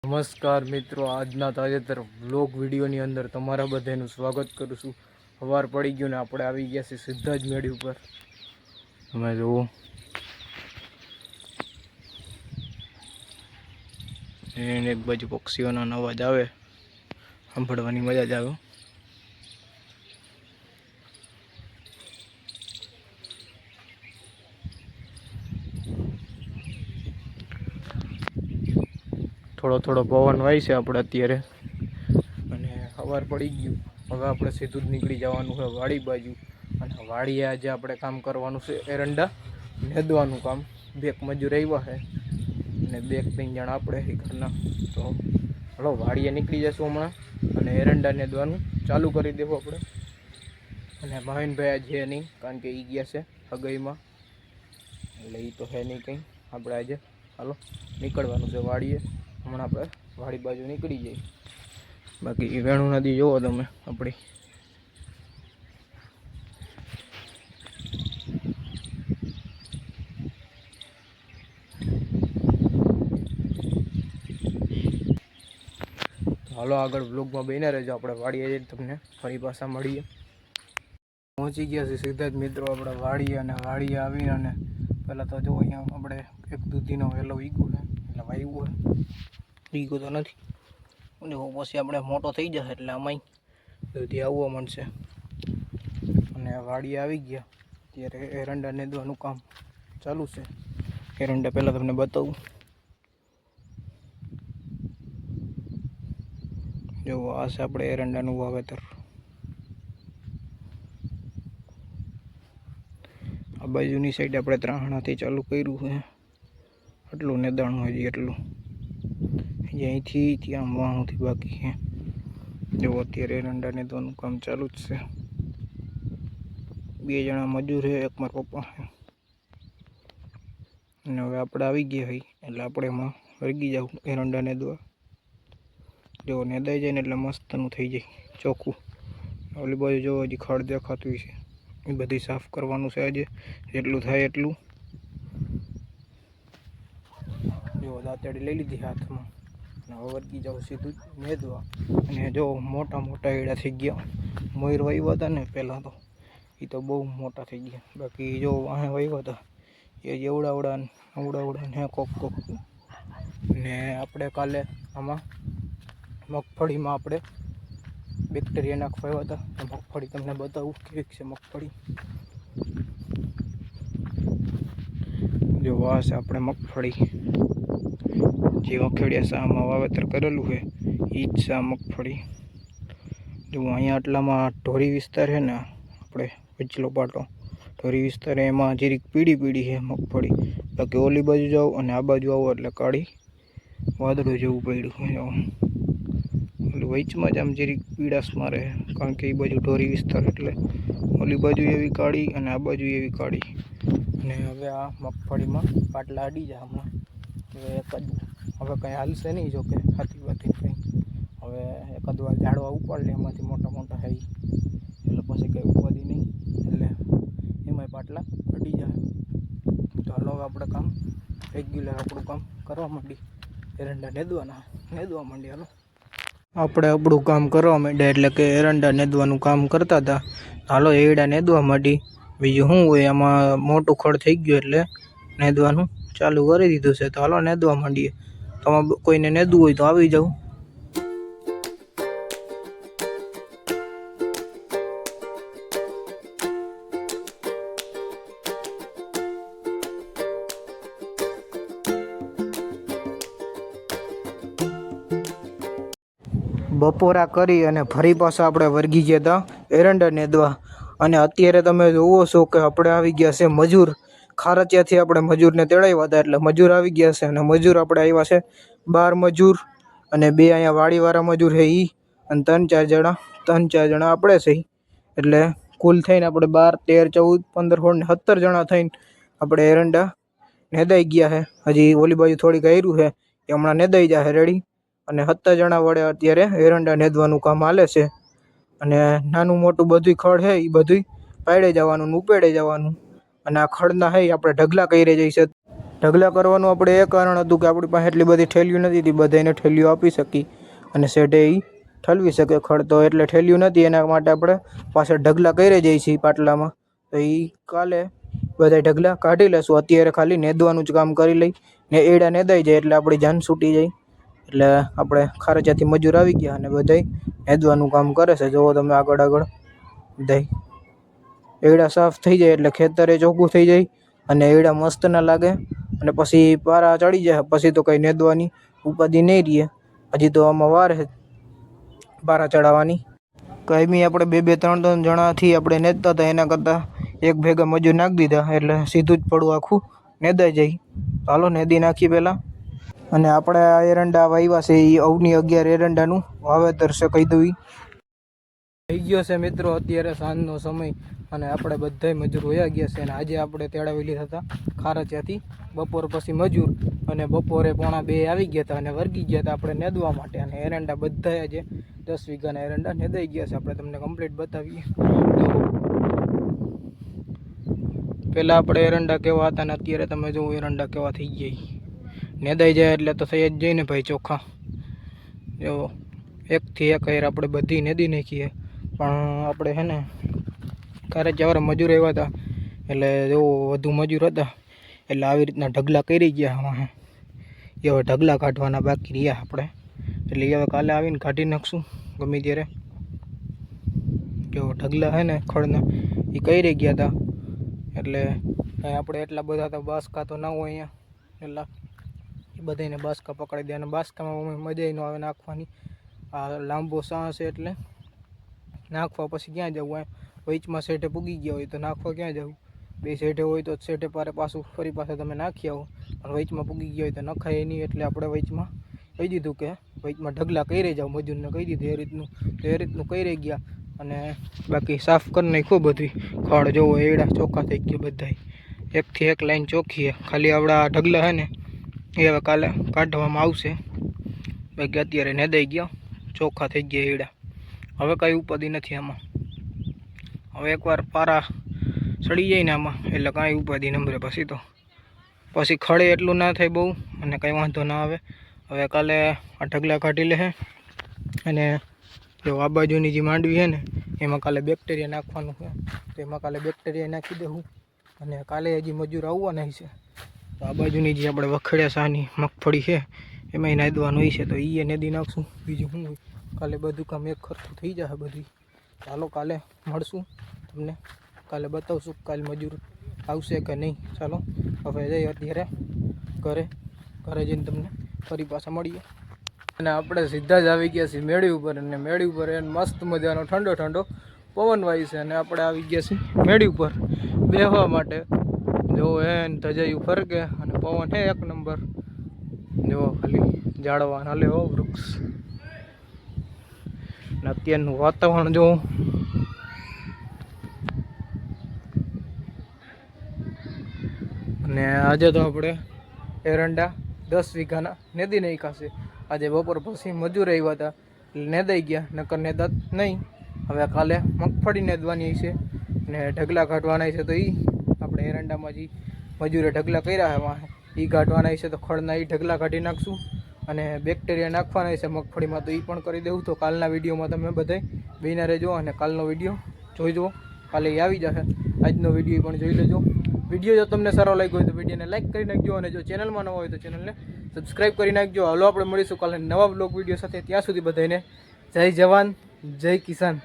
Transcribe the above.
નમસ્કાર મિત્રો, આજના તાજેતર વ્લોગ વિડીયોની અંદર તમારા બધાનું સ્વાગત કરું છું। સવાર પડી ગયું ને આપણે આવી ગયા છીએ સીધા જ મેળી ઉપર। તમે જુઓ, એક બાજુ પક્ષીઓનો અવાજ આવે, સાંભળવાની મજા જ આવે। થોડો થોડો પવન વાય છે આપણે અત્યારે, અને સવાર પડી ગયું। હવે આપણે સીધું જ નીકળી જવાનું છે વાડી બાજુ। અને વાડીએ આજે આપણે કામ કરવાનું છે એરંડા નેદવાનું કામ। બેક મજૂર આવ્યા છે અને 2-3 જણા આપણે ઘરના। તો હલો, વાડીએ નીકળી જશું હમણાં અને એરંડા નેદવાનું ચાલુ કરી દેવું આપણે। અને ભાવિનભાઈ આજે નહીં, કારણ કે એ ગયા છે હગાઈમાં, એટલે એ તો છે નહીં કંઈ। આપણે આજે હાલો નીકળવાનું છે વાડીએ। હમણાં આપણે વાડી બાજુ નીકળી જઈએ। બાકી વેણુ નદી જોવો તમે આપણી, હાલો આગળ બ્લોગમાં બન્યા રહેજો। આપણે વાડીએ જઈને તમને ફરી પાછા મળીએ। પહોંચી ગયા છે સીધા જ મિત્રો આપણે વાડીએ। અને વાડીએ આવીને અને પહેલાં તો જો અહીંયા આપણે એક દૂધીનો વેલો વીગું છે, એટલે વાવ્યું છે, વીગું તો નથી અને પછી આપણે મોટો થઈ જશે એટલે આમાંય દૂધી આવવા માંડશે। અને વાડીએ આવી ગયા, ત્યારે એરંડા નેદવાનું કામ ચાલુ છે। એરંડા પહેલાં તમને બતાવું, જો આ છે આપણે એરંડાનું વાવેતર। આ બાજુની સાઈડ આપણે ત્રાહણાથી ચાલુ કર્યું છે, આટલું નેદાણું હજી એટલું, અહીંથી ત્યાં વાહુથી બાકી છે। જો અત્યારે એરંડા નેદવાનું કામ ચાલુ જ છે। 2 જણા મજૂર છે, એક મારા પપ્પા છે। અને હવે આપણે આવી ગયા હોય એટલે આપણે એમાં વળગી જાવ એરંડા નેદવા। જો નેદાઈ જાય ને એટલે મસ્તનું થઈ જાય ચોખ્ખું। ઓલી બાજુ જો હજી ખડ દેખાતું છે, એ બધી સાફ કરવાનું છે આજે, જેટલું થાય એટલું। જો દાંતેડી લઈ લીધી હાથમાં, અને હવે વળગી જાવ સીધું નેદવા। અને જો મોટા મોટા એડા થઈ ગયા। મોર વાવ્યા હતા ને પહેલાં તો, એ તો બહુ મોટા થઈ ગયા। બાકી જો વાહે વાવ્યા હતા એ એવડા ને કોક ને આપણે કાલે આમાં મગફળીમાં આપણે બેક્ટેરિયા નાખવા આવ્યા હતા। મગફળી તમને બતાવું કેવી છે મગફળી। જો આ છે આપણે મગફળી, જે વખેડિયા શામાં વાવેતર કરેલું છે એ જ છે આ મગફળી। જો અહીંયા આટલામાં ઢોરી વિસ્તાર છે ને, આપણે વચલો પાટો ઢોરી વિસ્તાર, એમાં જરીક પીળી છે મગફળી। બાકી ઓલી બાજુ જાઓ અને આ બાજુ આવો એટલે કાળી વાદળું જેવું પડ્યું છે। ઓલી વચમાં જ આમ જરીક પીળાશ મારે, કારણ કે એ બાજુ ઢોરી વિસ્તાર એટલે ઓલી બાજુ એવી કાળી અને આ બાજુ એવી કાળી। અને હવે આ મગફળીમાં પાટલા અડી જાય હમણાં। હવે કંઈ હાલશે નહીં, જો કે હાથી કંઈ હવે એકાદ વાર ઝાડવા ઉપાડ લે એમાંથી મોટા થાય, એટલે પછી કંઈ ઉપાડી નહીં, એટલે એમાંય પાટલા અડી જાય। તો હાલો હવે આપણે કામ રેગ્યુલર આપણું કામ કરવા માંડી, એરંડા નેદવા માંડી। હાલો આપણે આપણું કામ કરવા માંડ્યા, એટલે કે એરંડા નેદવાનું કામ કરતા હતા। હાલો એરંડા નેદવા માંડી, બીજું શું હોય, આમાં મોટું ખડ થઈ ગયું એટલે નેદવાનું ચાલુ કરી દીધું છે। તો હાલો નેદવા માંડીએ। તમે કોઈને નેદવું હોય તો આવી જાવ। બપોરા કરી અને ફરી પાછા આપણે વળગી ગયા હતા એરંડા નેદવા। અને અત્યારે તમે જોવો છો કે આપણે આવી ગયા છે મજૂર ખારચિયાથી। આપણે મજૂરને તેડાવ્યા હતા એટલે મજૂર આવી ગયા છે। અને મજૂર આપણે આવ્યા છે 12 મજૂર, અને 2 અહીંયા વાડીવાળા મજૂર છે એ, અને 3-4 જણા આપણે છે। એટલે કુલ થઈને આપણે 12, 13, 14, 15, 16 ને 17 જણા થઈને આપણે એરંડા નેદાઈ ગયા છે। હજી ઓલી બાજુ થોડીક આવ્યું છે, એ હમણાં નેદાઈ જાય રેડી। અને 17 જણા વડે અત્યારે એરંડા નેદવાનું કામ હાલે છે। અને નાનું મોટું બધું ખડ છે એ બધું પાડે જવાનું ને ઉપેડે જવાનું। અને આ ખડના છે આપણે ઢગલા કરી જઈશે, ઢગલા કરવાનું આપણે એ કારણ હતું કે આપણી પાસે એટલી બધી ઠેલીઓ નથી હતી, બધાને ઠેલીઓ આપી શકી અને શેઢે એ ઠલવી શકે ખડ. તો એટલે ઠેલીઓ નથી, એના માટે આપણે પાછળ ઢગલા કરી જઈએ છીએ પાટલામાં. તો એ કાલે બધા ઢગલા કાઢી લેશું. અત્યારે ખાલી નેદવાનું જ કામ કરી લઈ ને એડા નેદાઈ જાય એટલે આપણી જાન છૂટી જાય. એટલે આપણે ખારજાથી મજૂર આવી ગયા અને બધાય નેદવાનું કામ કરે છે. જુઓ તમે આગળ આગળ બધાય એડા સાફ થઈ જાય એટલે ખેતરે ચોખ્ખું થઈ જાય અને એડા મસ્ત ના લાગે. અને પછી પારા ચડી જાય પછી તો કંઈ નેદવાની ઉપાધિ નહીં રહે. હજી તો આમાં વાર છે પારા ચડાવવાની. કાયમી આપણે 2-3 જણાથી આપણે નેદતા હતા, એના કરતાં એક ભેગા મજૂર નાખી દીધા એટલે સીધું જ પડવું આખું નેદાઈ જાય. ચાલો નેદી નાખી પહેલાં. અને આપણે આ એરંડા વાવ્યા છે એ અવની 11 એરંડાનું વાવેતર છે કહી દઉં. થઈ ગયો છે મિત્રો અત્યારે સાંજનો સમય અને આપણે બધાય મજૂર વયા ગયા છે. અને આજે આપણે તેડાવી લીધા હતા ખારચિયાથી બપોર પછી મજૂર, અને બપોરે 1:45 આવી ગયા હતા અને વર્ગી ગયા હતા આપણે નેદવા માટે. અને એરંડા બધા આજે 10 વીઘાના એરંડા નેદાઈ ગયા છે. આપણે તમને કમ્પ્લીટ બતાવીએ. તો પહેલાં આપણે એરંડા કેવા હતા ને અત્યારે તમે જુઓ એરંડા કેવા થઈ ગયા. નેદાઈ જાય એટલે તો થઈ જ જાય ને ભાઈ ચોખ્ખા. જો 1થી 1 હેર આપણે બધી નેદી નાખીએ. પણ આપણે છે ને ખારચિયાવાળા મજૂર આવ્યા હતા એટલે જો વધુ મજૂર હતા એટલે આવી રીતના ઢગલા કરી ગયા. આમાં એ હવે ઢગલા કાઢવાના બાકી રહ્યા આપણે, એટલે હવે કાલે આવીને કાઢી નાખશું ગમે ત્યારે. જો ઢગલા છે ને ખડના એ કરી ગયા હતા એટલે આપણે એટલા બધા તો બાસકા તો ના હોય અહીંયા, એટલા એ બધાને બાસકા પકડી દે. અને બાસકામાં મજા ન આવે નાખવાની, આ લાંબો સાહ છે એટલે નાખવા પછી ક્યાં જવું? વચમાં સેઠે પૂગી ગયા હોય તો નાખવા ક્યાં જવું? 2 સેઠે હોય તો સેઠે પાછું ફરી પાછા તમે નાખી આવો. પણ વચમાં પૂગી ગયા હોય તો નખાય નહીં, એટલે આપણે વચમાં કહી દીધું કે વચમાં ઢગલા કરી જાઓ. મજૂરને કહી દીધું એ રીતનું, તો એ રીતનું કરી ગયા. અને બાકી સાફ કરી નાખ્યું બધું ખડ. જોવો એડા ચોખ્ખા થઈ ગયા બધાય, 1થી 1 લાઈન ચોખ્ખી. ખાલી આપણા ઢગલા છે ને એ હવે કાલે કાઢવામાં આવશે. બાકી અત્યારે નેદાઈ ગયા, ચોખ્ખા થઈ ગયા એડા. હવે કાંઈ ઉપાધિ નથી આમાં. હવે એકવાર પારા સડી જાય ને આમાં એટલે કાંઈ ઉપાધિ નંબરે. પછી ખડે એટલું ના થાય બહુ અને કાંઈ વાંધો ના આવે. હવે કાલે આ ઢગલા કાઢી લે. અને જો આ બાજુની જે માંડવી છે ને એમાં કાલે બેક્ટેરિયા નાખવાનું છે, તો એમાં કાલે બેક્ટેરિયા નાખી દેવું. અને કાલે હજી મજૂર આવવાના છે. તો આ બાજુની જે આપણે વખડ્યા સાની મગફળી છે એમાંય નાદવાનું હોય છે, તો એ નેદી નાખશું. બીજું શું હોય, કાલે બધું કામ એક ખર્ચું થઈ જશે બધું. ચાલો કાલે મળશું તમને, કાલે બતાવશું કાલે મજૂર આવશે કે નહીં. ચાલો હવે જઈએ અત્યારે ઘરે જઈને તમને ફરી પાછા મળીએ. અને આપણે સીધા જ આવી ગયા છીએ મેળી ઉપર. અને મેળી ઉપર એને મસ્ત મજાનો ઠંડો ઠંડો પવન વાય છે. અને આપણે આવી ગયા છીએ મેળી ઉપર બેહવા માટે. જો એને ધજાયું ફરકે અને પવન હે 1 નંબર. જો ખાલી ઝાડવા હાલે હો વૃક્ષ. અને અત્યારનું વાતાવરણ જો અને આજે તો આપણે એરંડા 10 વીઘાના નેદી નાખ્યા છે. આજે બપોર પછી મજૂર આવ્યા હતા એટલે નેદાઈ ગયા, નકર નેદાત નહીં. હવે કાલે મગફળી નેદવાની છે ને ઢગલા કાઢવાના છે. તો એ આપણે એરંડામાં જે મજૂરે ઢગલા કર્યા છે એ કાઢવાના છે, તો ખડના એ ઢગલા કાઢી નાખશું. અને બેક્ટેરિયા નાખવાના છે મગફળીમાં, તો એ પણ કરી દેવું. તો કાલના વિડીયોમાં તમે બધાય બેના રહેજો અને કાલનો વિડીયો જોઈ જુઓ. કાલે એ આવી જશે, આજનો વિડીયો પણ જોઈ લેજો. વિડીયો જો તમને સારો લાગ્યો હોય તો વિડીયોને લાઈક કરી નાખજો. અને જો ચેનલમાં નવા હોય તો ચેનલને સબસ્ક્રાઈબ કરી નાખજો. હાલો આપણે મળીશું કાલે નવા બ્લોગ વિડીયો સાથે. ત્યાં સુધી બધાને જય જવાન જય કિસાન.